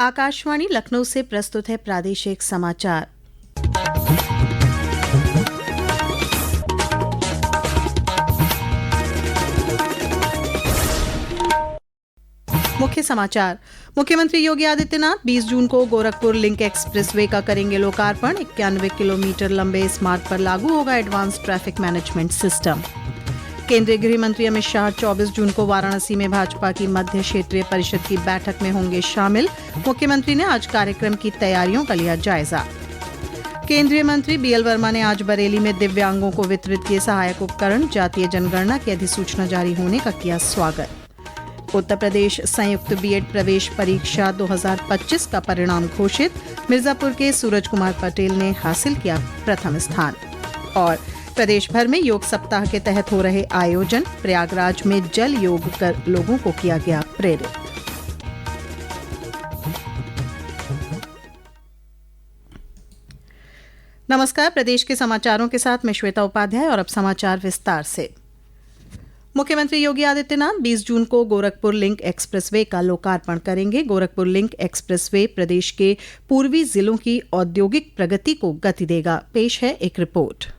आकाशवाणी लखनऊ से प्रस्तुत है प्रादेशिक समाचार। मुख्य समाचार। मुख्यमंत्री योगी आदित्यनाथ 20 जून को गोरखपुर लिंक एक्सप्रेसवे का करेंगे लोकार्पण। 91 किलोमीटर लंबे इस मार्ग पर लागू होगा एडवांस ट्रैफिक मैनेजमेंट सिस्टम। केंद्रीय गृह मंत्री अमित शाह 24 जून को वाराणसी में भाजपा की मध्य क्षेत्रीय परिषद की बैठक में होंगे शामिल। मुख्यमंत्री ने आज कार्यक्रम की तैयारियों का लिया जायजा। केंद्रीय मंत्री बीएल वर्मा ने आज बरेली में दिव्यांगों को वितरित किए सहायक उपकरण। जातीय जनगणना की अधिसूचना जारी होने का किया स्वागत। उत्तर प्रदेश संयुक्त बीएड प्रवेश परीक्षा 2025 का परिणाम घोषित। मिर्जापुर के सूरज कुमार पटेल ने हासिल किया प्रथम स्थान। और प्रदेश भर में योग सप्ताह के तहत हो रहे आयोजन। प्रयागराज में जल योग कर लोगों को किया गया प्रेरित। नमस्कार, प्रदेश के समाचारों के साथ मैं श्वेता उपाध्याय और अब समाचार विस्तार से। मुख्यमंत्री योगी आदित्यनाथ 20 जून को गोरखपुर लिंक एक्सप्रेसवे का लोकार्पण करेंगे। गोरखपुर लिंक एक्सप्रेसवे प्रदेश के पूर्वी जिलों की औद्योगिक प्रगति को गति देगा। पेश है एक रिपोर्ट।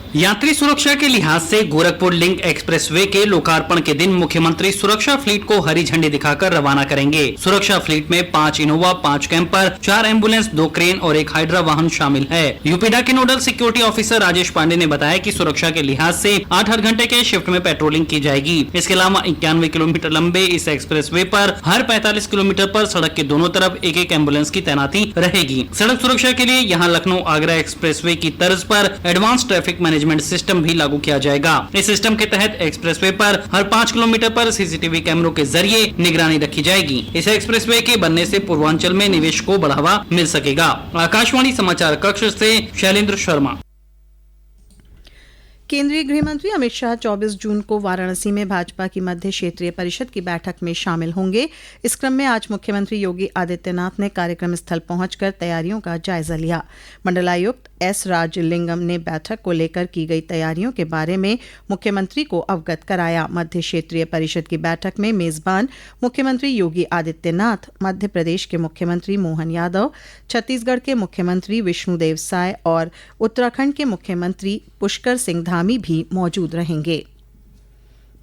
यात्री सुरक्षा के लिहाज से गोरखपुर लिंक एक्सप्रेसवे के लोकार्पण के दिन मुख्यमंत्री सुरक्षा फ्लीट को हरी झंडी दिखाकर रवाना करेंगे। सुरक्षा फ्लीट में 5 इनोवा, 5 कैंपर, 4 एम्बुलेंस, 2 क्रेन और 1 हाइड्रा वाहन शामिल है। यूपीडा के nodal security officer Rajesh Pandey ने बताया कि सुरक्षा के लिहाज से 8 घंटे के शिफ्ट में पेट्रोलिंग की जाएगी। इसके अलावा 91 किलोमीटर लंबे इस एक्सप्रेसवे पर हर 45 किलोमीटर पर सड़क के दोनों तरफ एक एम्बुलेंस की तैनाती रहेगी। सड़क सुरक्षा के लिए यहाँ लखनऊ आगरा एक्सप्रेसवे की तर्ज पर एडवांस ट्रैफिक मैनेजमेंट सिस्टम भी लागू किया जाएगा। इस सिस्टम के तहत एक्सप्रेसवे पर हर 5 किलोमीटर पर सीसीटीवी कैमरों के जरिए निगरानी रखी जाएगी। इस एक्सप्रेसवे के बनने से पूर्वांचल में निवेश को बढ़ावा मिल सकेगा। आकाशवाणी समाचार कक्ष से शैलेंद्र शर्मा। केंद्रीय गृह मंत्री अमित शाह 24 जून को वाराणसी में भाजपा की मध्य क्षेत्रीय परिषद की बैठक में शामिल होंगे। इस क्रम में आज मुख्यमंत्री योगी आदित्यनाथ ने कार्यक्रम स्थल पहुंचकर तैयारियों का जायजा लिया। मंडलायुक्त एस राजलिंगम ने बैठक को लेकर की गई तैयारियों के बारे में मुख्यमंत्री को अवगत कराया। मध्य क्षेत्रीय परिषद की बैठक में मेजबान मुख्यमंत्री योगी आदित्यनाथ, मध्य प्रदेश के मुख्यमंत्री मोहन यादव, छत्तीसगढ़ के मुख्यमंत्री विष्णुदेव साय और उत्तराखंड के मुख्यमंत्री पुष्कर सिंह धामी भी मौजूद रहेंगे।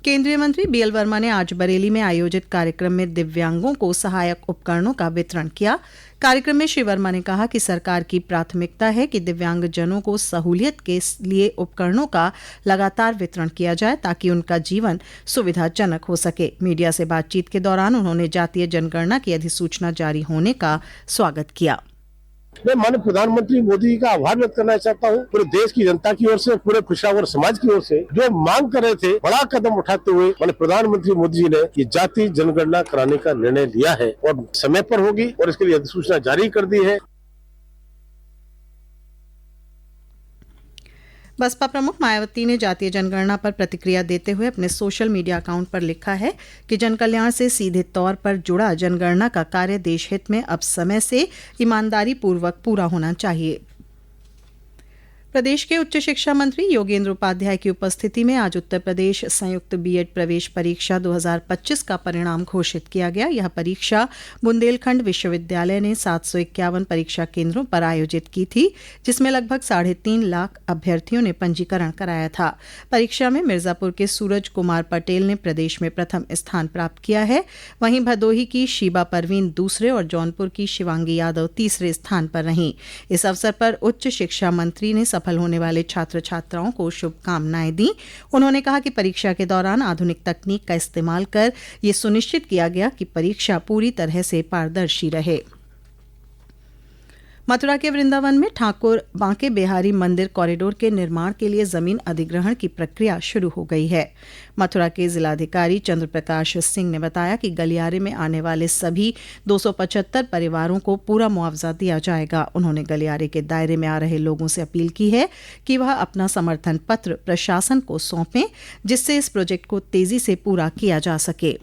केंद्रीय मंत्री बीएल वर्मा ने आज बरेली में आयोजित कार्यक्रम में दिव्यांगों को सहायक उपकरणों का वितरण किया। कार्यक्रम में श्री वर्मा ने कहा कि सरकार की प्राथमिकता है कि दिव्यांगजनों को सहूलियत के लिए उपकरणों का लगातार वितरण किया जाए ताकि उनका जीवन सुविधाजनक हो सके। मीडिया से बातचीत के दौरान उन्होंने जातीय जनगणना की अधिसूचना जारी होने का स्वागत किया। मैं माननीय प्रधानमंत्री मोदी जी का आभार व्यक्त करना चाहता हूँ पूरे देश की जनता की ओर से, पूरे पेशेवर समाज की ओर से, जो मांग कर रहे थे। बड़ा कदम उठाते हुए माननीय प्रधानमंत्री मोदी जी ने ये जाति जनगणना कराने का निर्णय लिया है और समय पर होगी और इसके लिए अधिसूचना जारी कर दी है। बसपा प्रमुख मायावती ने जातीय जनगणना पर प्रतिक्रिया देते हुए अपने सोशल मीडिया अकाउंट पर लिखा है कि जनकल्याण से सीधे तौर पर जुड़ा जनगणना का कार्य देश हित में अब समय से ईमानदारी पूर्वक पूरा होना चाहिए। प्रदेश के उच्च शिक्षा मंत्री योगेंद्र उपाध्याय की उपस्थिति में आज उत्तर प्रदेश संयुक्त बीएड प्रवेश परीक्षा 2025 का परिणाम घोषित किया गया। यह परीक्षा बुंदेलखंड विश्वविद्यालय ने 751 परीक्षा केंद्रों पर आयोजित की थी, जिसमें लगभग 3.5 लाख अभ्यर्थियों ने पंजीकरण कराया था। परीक्षा में मिर्जापुर के सूरज कुमार पटेल ने प्रदेश में प्रथम स्थान प्राप्त किया है। वहीं भदोही की शीबा परवीन दूसरे और जौनपुर की शिवांगी यादव तीसरे स्थान पर रहीं। इस अवसर पर उच्च शिक्षा मंत्री ने सफल होने वाले छात्र छात्राओं को शुभकामनाएं दी। उन्होंने कहा कि परीक्षा के दौरान आधुनिक तकनीक का इस्तेमाल कर ये सुनिश्चित किया गया कि परीक्षा पूरी तरह से पारदर्शी रहे। मथुरा के वृंदावन में ठाकुर बांके बिहारी मंदिर कॉरिडोर के निर्माण के लिए जमीन अधिग्रहण की प्रक्रिया शुरू हो गई है। मथुरा के जिलाधिकारी चंद्र प्रकाश सिंह ने बताया कि गलियारे में आने वाले सभी 275 परिवारों को पूरा मुआवजा दिया जाएगा। उन्होंने गलियारे के दायरे में आ रहे लोगों से अपील की है कि वह अपना समर्थन पत्र प्रशासन को सौंपें, जिससे इस प्रोजेक्ट को तेजी से पूरा किया जा सके।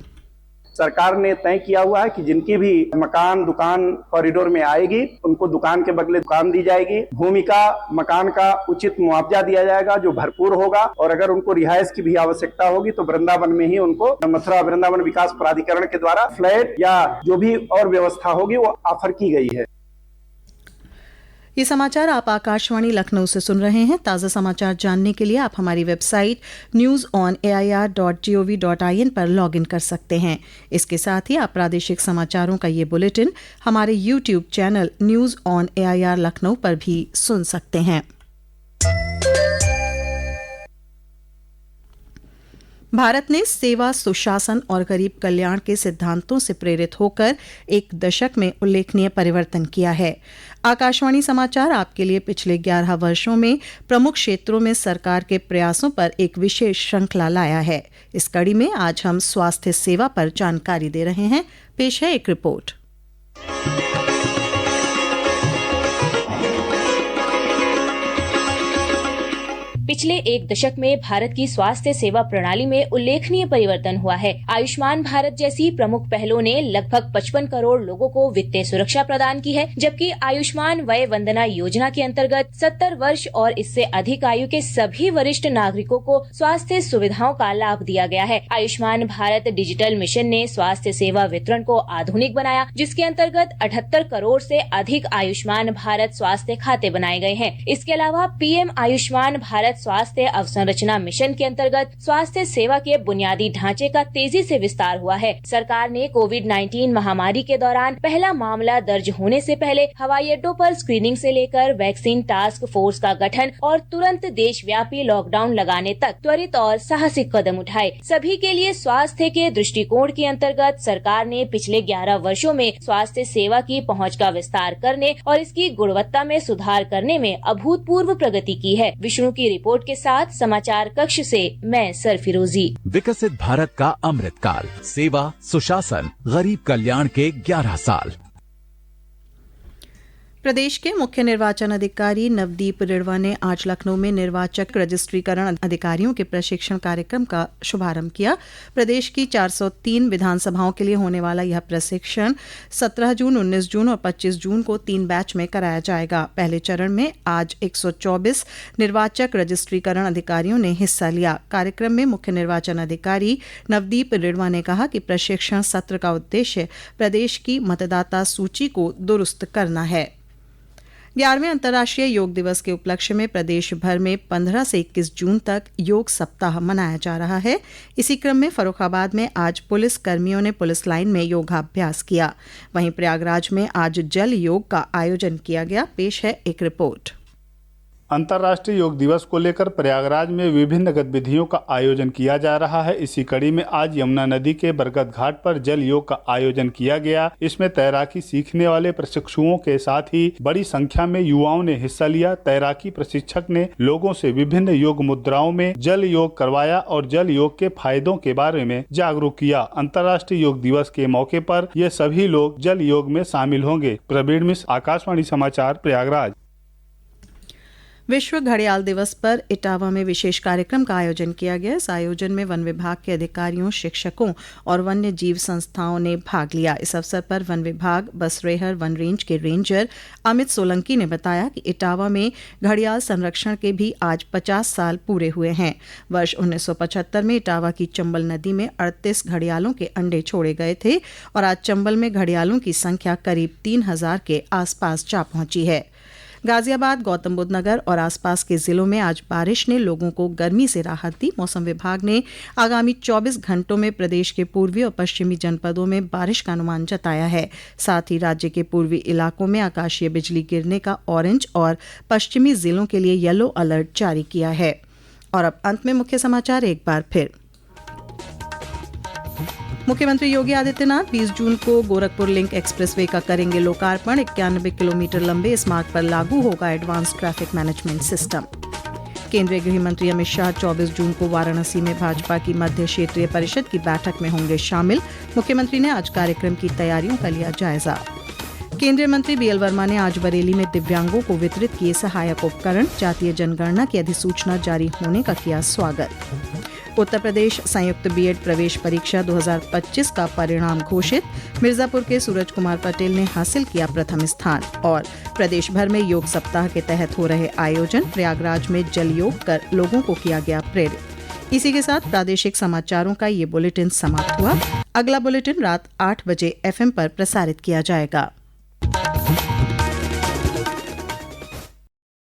सरकार ने तय किया हुआ है कि जिनकी भी मकान दुकान कॉरिडोर में आएगी उनको दुकान के बदले दुकान दी जाएगी, भूमि का मकान का उचित मुआवजा दिया जाएगा जो भरपूर होगा, और अगर उनको रिहाइश की भी आवश्यकता होगी तो वृंदावन में ही उनको मथुरा वृंदावन विकास प्राधिकरण के द्वारा फ्लैट या जो भी और व्यवस्था होगी वो ऑफर की गई है। ये समाचार आप आकाशवाणी लखनऊ से सुन रहे हैं। ताज़ा समाचार जानने के लिए आप हमारी वेबसाइट newsonair.gov.in पर लॉगिन कर सकते हैं। इसके साथ ही आप प्रादेशिक समाचारों का ये बुलेटिन हमारे YouTube channel news on AIR Lucknow पर भी सुन सकते हैं। भारत ने सेवा, सुशासन और गरीब कल्याण के सिद्धांतों से प्रेरित होकर एक दशक में उल्लेखनीय परिवर्तन किया है। आकाशवाणी समाचार आपके लिए पिछले 11 वर्षों में प्रमुख क्षेत्रों में सरकार के प्रयासों पर एक विशेष श्रृंखला लाया है। इस कड़ी में आज हम स्वास्थ्य सेवा पर जानकारी दे रहे हैं। पेश है एक रिपोर्ट। पिछले एक दशक में भारत की स्वास्थ्य सेवा प्रणाली में उल्लेखनीय परिवर्तन हुआ है। आयुष्मान भारत जैसी प्रमुख पहलों ने लगभग 55 करोड़ लोगों को वित्तीय सुरक्षा प्रदान की है, जबकि आयुष्मान वय वंदना योजना के अंतर्गत 70 वर्ष और इससे अधिक आयु के सभी वरिष्ठ नागरिकों को स्वास्थ्य सुविधाओं का लाभ दिया गया है। आयुष्मान भारत डिजिटल मिशन ने स्वास्थ्य सेवा वितरण को आधुनिक बनाया, जिसके अंतर्गत 78 करोड़ से अधिक आयुष्मान भारत स्वास्थ्य खाते बनाए गए हैं। इसके अलावा पीएम आयुष्मान भारत स्वास्थ्य अवसंरचना मिशन के अंतर्गत स्वास्थ्य सेवा के बुनियादी ढांचे का तेजी से विस्तार हुआ है। सरकार ने कोविड-19 महामारी के दौरान पहला मामला दर्ज होने से पहले हवाई अड्डों पर स्क्रीनिंग से लेकर वैक्सीन टास्क फोर्स का गठन और तुरंत देशव्यापी लॉकडाउन लगाने तक त्वरित और साहसिक कदम उठाए। सभी के लिए स्वास्थ्य के दृष्टिकोण के अंतर्गत सरकार ने पिछले 11 वर्षों में स्वास्थ्य सेवा की पहुंच का विस्तार करने और इसकी गुणवत्ता में सुधार करने में अभूतपूर्व प्रगति की है। विष्णु की रिपोर्ट के साथ समाचार कक्ष से मैं सरफिरोजी। विकसित भारत का अमृतकाल, सेवा, सुशासन, गरीब कल्याण के 11 साल। प्रदेश के मुख्य निर्वाचन अधिकारी नवदीप रिढ़वा ने आज लखनऊ में निर्वाचक रजिस्ट्रीकरण अधिकारियों के प्रशिक्षण कार्यक्रम का शुभारंभ किया। प्रदेश की 403 विधानसभाओं के लिए होने वाला यह प्रशिक्षण 17 जून, 19 जून और 25 जून को 3 बैच में कराया जाएगा। पहले चरण में आज 124 निर्वाचक रजिस्ट्रीकरण अधिकारियों ने हिस्सा लिया। कार्यक्रम में मुख्य निर्वाचन अधिकारी नवदीप रिढ़वा ने कहा कि प्रशिक्षण सत्र का उद्देश्य प्रदेश की मतदाता सूची को दुरुस्त करना है। 11वें अंतर्राष्ट्रीय योग दिवस के उपलक्ष्य में प्रदेश भर में 15 से 21 जून तक योग सप्ताह मनाया जा रहा है। इसी क्रम में फर्रुखाबाद में आज पुलिस कर्मियों ने पुलिस लाइन में योगाभ्यास किया। वहीं प्रयागराज में आज जल योग का आयोजन किया गया। पेश है एक रिपोर्ट। अंतर्राष्ट्रीय योग दिवस को लेकर प्रयागराज में विभिन्न गतिविधियों का आयोजन किया जा रहा है। इसी कड़ी में आज यमुना नदी के बरगद घाट पर जल योग का आयोजन किया गया। इसमें तैराकी सीखने वाले प्रशिक्षुओं के साथ ही बड़ी संख्या में युवाओं ने हिस्सा लिया। तैराकी प्रशिक्षक ने लोगों से विभिन्न योग मुद्राओं में जल योग करवाया और जल योग के फायदों के बारे में जागरूक किया। अंतर्राष्ट्रीय योग दिवस के मौके पर ये सभी लोग जल योग में शामिल होंगे। प्रवीण मिश्र, आकाशवाणी समाचार, प्रयागराज। विश्व घड़ियाल दिवस पर इटावा में विशेष कार्यक्रम का आयोजन किया गया। इस आयोजन में वन विभाग के अधिकारियों, शिक्षकों और वन्य जीव संस्थाओं ने भाग लिया। इस अवसर पर वन विभाग बसरेहर वन रेंज के रेंजर अमित सोलंकी ने बताया कि इटावा में घड़ियाल संरक्षण के भी आज 50 साल पूरे हुए हैं। वर्ष 1975 में इटावा की चंबल नदी में 38 घड़ियालों के अंडे छोड़े गए थे और आज चंबल में घड़ियालों की संख्या करीब 3000 के आसपास जा पहुंची है। गाजियाबाद, गौतम बुद्ध नगर और आसपास के जिलों में आज बारिश ने लोगों को गर्मी से राहत दी। मौसम विभाग ने आगामी 24 घंटों में प्रदेश के पूर्वी और पश्चिमी जनपदों में बारिश का अनुमान जताया है। साथ ही राज्य के पूर्वी इलाकों में आकाशीय बिजली गिरने का ऑरेंज और पश्चिमी जिलों के लिए येलो अलर्ट जारी किया है। और अब अंत में मुख्य समाचार एक बार फिर। मुख्यमंत्री योगी आदित्यनाथ 20 जून को गोरखपुर लिंक एक्सप्रेसवे का करेंगे लोकार्पण। 91 किलोमीटर लंबे इस मार्ग पर लागू होगा एडवांस ट्रैफिक मैनेजमेंट सिस्टम। केंद्रीय गृह मंत्री अमित शाह 24 जून को वाराणसी में भाजपा की मध्य क्षेत्रीय परिषद की बैठक में होंगे शामिल। मुख्यमंत्री ने आज कार्यक्रम की तैयारियों का लिया जायजा। केंद्रीय मंत्री बीएल वर्मा ने आज बरेली में दिव्यांगों को वितरित किए सहायक उपकरण। जातीय जनगणना की अधिसूचना जारी होने का किया स्वागत। उत्तर प्रदेश संयुक्त बीएड प्रवेश परीक्षा 2025 का परिणाम घोषित। मिर्जापुर के सूरज कुमार पटेल ने हासिल किया प्रथम स्थान। और प्रदेश भर में योग सप्ताह के तहत हो रहे आयोजन, प्रयागराज में जल योग कर लोगों को किया गया प्रेरित। इसी के साथ प्रादेशिक समाचारों का ये बुलेटिन समाप्त हुआ। अगला बुलेटिन रात 8 बजे FM पर प्रसारित किया जाएगा।